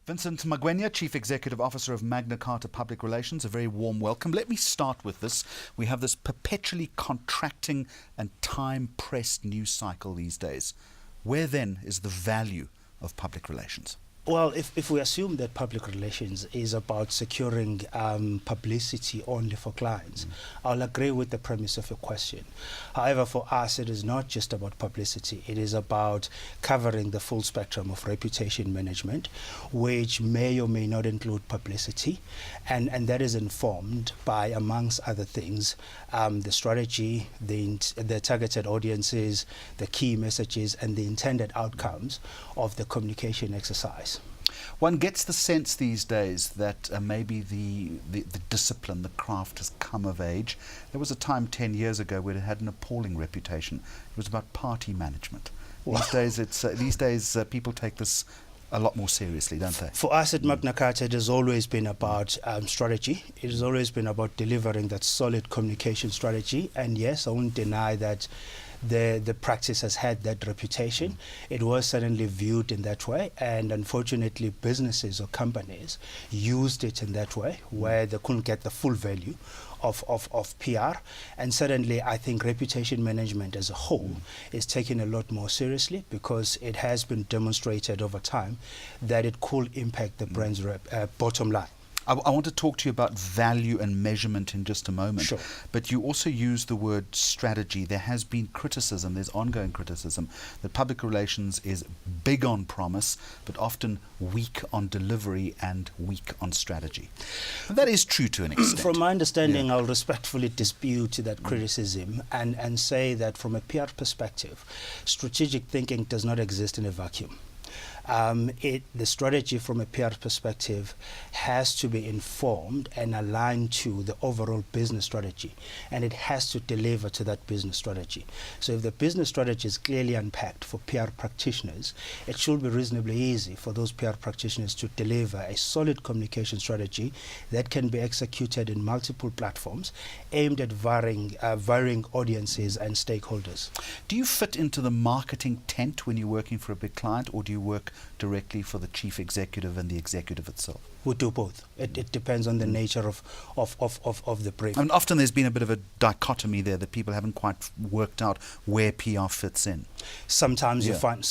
Vincent Magwenya, Chief Executive Officer of Magna Carta Public Relations, a very warm welcome. Let me start with this. We have this perpetually contracting and time-pressed news cycle these days. Where then is the value of public relations? Well, if we assume that public relations is about securing publicity only for clients, I'll agree with the premise of your question. However, for us, it is not just about publicity. It is about covering the full spectrum of reputation management, which may or may not include publicity, and that is informed by, amongst other things, the strategy, the targeted audiences, the key messages, and the intended outcomes of the communication exercise. One gets the sense these days that maybe the discipline, the craft has come of age. There was a time 10 years ago where it had an appalling reputation. It was about party management. These days, people take this a lot more seriously, don't they? For us at Magna Carta, it has always been about strategy. It has always been about delivering that solid communication strategy. And yes, I won't deny that the practice has had that reputation. It was certainly viewed in that way, and unfortunately businesses or companies used it in that way where they couldn't get the full value of PR. And certainly I think reputation management as a whole is taken a lot more seriously, because it has been demonstrated over time that it could impact the brand's bottom line. I want to talk to you about value and measurement in just a moment. Sure. But you also use the word strategy. There has been criticism, there's ongoing criticism, that public relations is big on promise, but often weak on delivery and weak on strategy. And that is true to an extent. From my understanding, I'll respectfully dispute that criticism and say that from a PR perspective, strategic thinking does not exist in a vacuum. The strategy from a PR perspective has to be informed and aligned to the overall business strategy, and it has to deliver to that business strategy. So if the business strategy is clearly unpacked for PR practitioners, it should be reasonably easy for those PR practitioners to deliver a solid communication strategy that can be executed in multiple platforms aimed at varying audiences and stakeholders. Do you fit into the marketing tent when you're working for a big client, or do you work directly for the chief executive and the executive itself? We do both. It depends on the nature of the brief. And often there's been a bit of a dichotomy there that people haven't quite worked out where PR fits in. Sometimes you find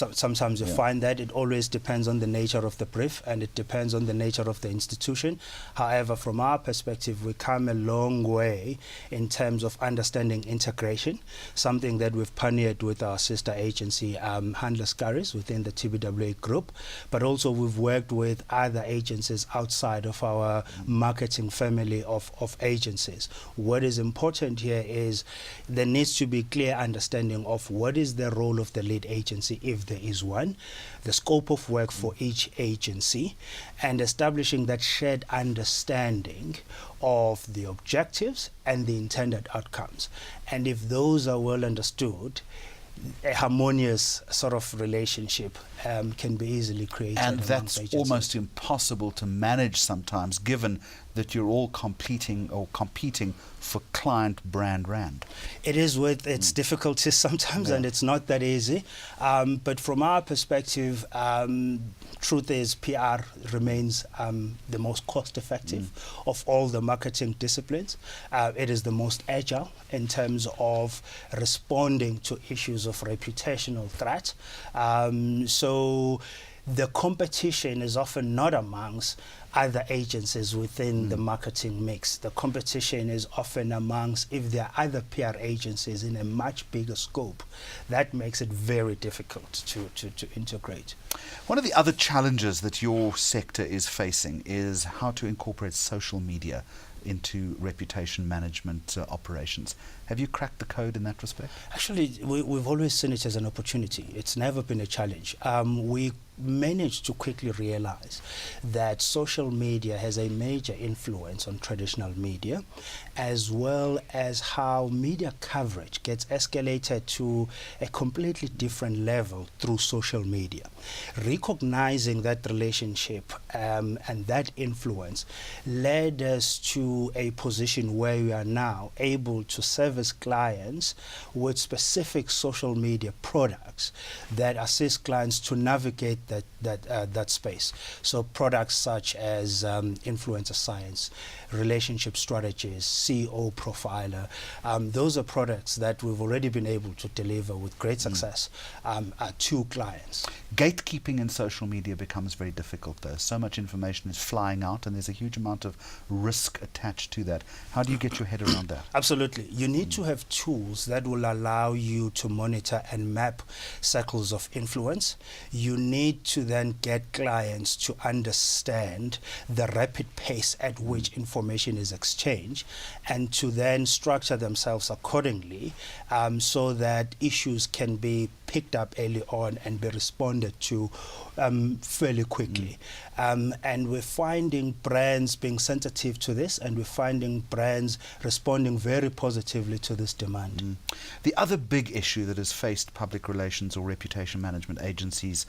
that it always depends on the nature of the brief, and it depends on the nature of the institution. However, from our perspective, we come a long way in terms of understanding integration, something that we've pioneered with our sister agency, Handler Scurries, within the TBWA group, but also we've worked with other agencies outside of our marketing family of agencies. What is important here is there needs to be clear understanding of what is the role of the lead agency, if there is one, the scope of work for each agency, and establishing that shared understanding of the objectives and the intended outcomes. And if those are well understood, a harmonious sort of relationship can be easily created. And that's agencies. almost impossible to manage sometimes, given that you're all competing for client brand rand. It is with its difficulties sometimes, and it's not that easy. But from our perspective, truth is PR remains the most cost-effective of all the marketing disciplines. It is the most agile in terms of responding to issues of reputational threat. So the competition is often not amongst other agencies within the marketing mix. The competition is often amongst, if there are other PR agencies in a much bigger scope, that makes it very difficult to integrate. One of the other challenges that your sector is facing is how to incorporate social media into reputation management operations. Have you cracked the code in that respect? Actually, we've always seen it as an opportunity. It's never been a challenge. We managed to quickly realize that social media has a major influence on traditional media, as well as how media coverage gets escalated to a completely different level through social media. Recognizing that relationship and that influence led us to a position where we are now able to service clients with specific social media products that assist clients to navigate that space. So products such as influencer science, relationship strategies, CEO profiler, those are products that we've already been able to deliver with great success to clients. Gatekeeping in social media becomes very difficult though. So much information is flying out and there's a huge amount of risk attached to that. How do you get your head around that? Absolutely. You need to have tools that will allow you to monitor and map circles of influence. You need to then get clients to understand the rapid pace at which information is exchanged and to then structure themselves accordingly so that issues can be picked up early on and be responded to fairly quickly. And we're finding brands being sensitive to this, and we're finding brands responding very positively to this demand. The other big issue that has faced public relations or reputation management agencies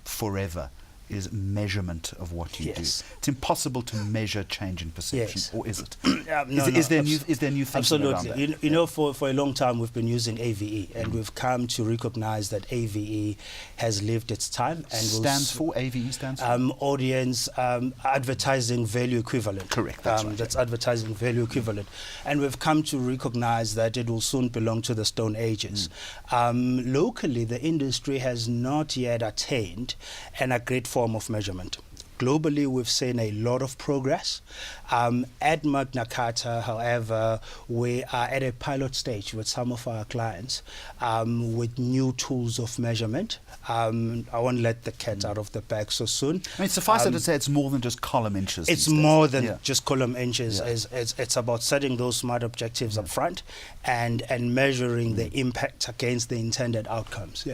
forever is measurement of what you do. It's impossible to measure change in perception, or is it? Is there new thinking absolutely around that? You know, for a long time we've been using AVE, and we've come to recognize that AVE has lived its time and stands for AVE stands for audience advertising value equivalent. Correct. That's right. That's advertising value equivalent, and we've come to recognize that it will soon belong to the Stone Ages. Locally, the industry has not yet attained an agreed form of measurement. Globally, we've seen a lot of progress. At Magna Carta, however, we are at a pilot stage with some of our clients with new tools of measurement. I won't let the cat out of the bag so soon. I mean, suffice it to say, it's more than just column inches. It's more than just column inches. It's about setting those smart objectives up front and measuring the impact against the intended outcomes.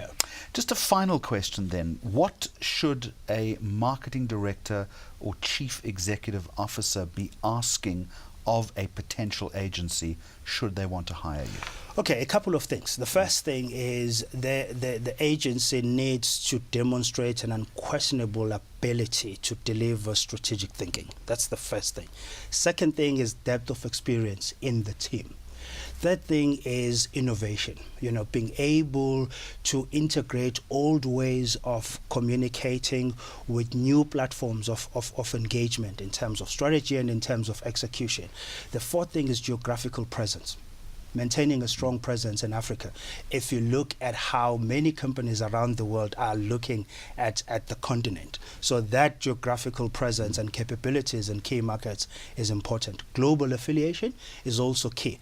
Just a final question then. What should a marketing director or chief executive officer be asking of a potential agency should they want to hire you? Okay, a couple of things. The first thing is the agency needs to demonstrate an unquestionable ability to deliver strategic thinking. That's the first thing. Second thing is depth of experience in the team. Third thing is innovation, being able to integrate old ways of communicating with new platforms of engagement in terms of strategy and in terms of execution. The fourth thing is geographical presence. Maintaining a strong presence in Africa. If you look at how many companies around the world are looking at the continent, so that geographical presence and capabilities in key markets is important. Global affiliation is also key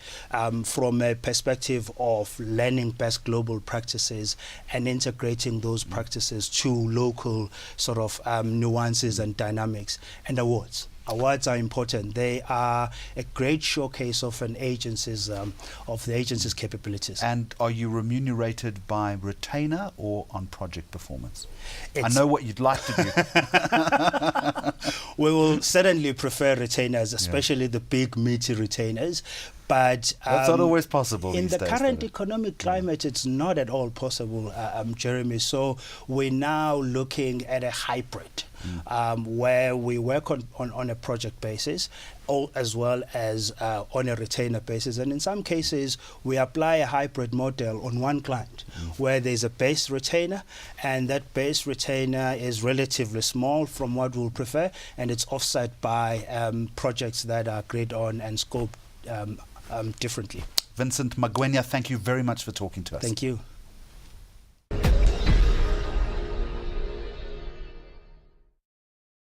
from a perspective of learning best global practices and integrating those practices to local sort of nuances and dynamics. And awards. Awards are important. They are a great showcase of an agency's of the agency's capabilities. And are you remunerated by retainer or on project performance? I know what you'd like to do. We will certainly prefer retainers, especially the big meaty retainers. But that's not always possible in these the days, current economic climate. It's not at all possible, Jeremy. So we're now looking at a hybrid where we work on a project basis as well as on a retainer basis. And in some cases, we apply a hybrid model on one client where there's a base retainer, and that base retainer is relatively small from what we'll prefer, and it's offset by projects that are agreed on and scoped differently. Vincent Magwenya, thank you very much for talking to us. Thank you.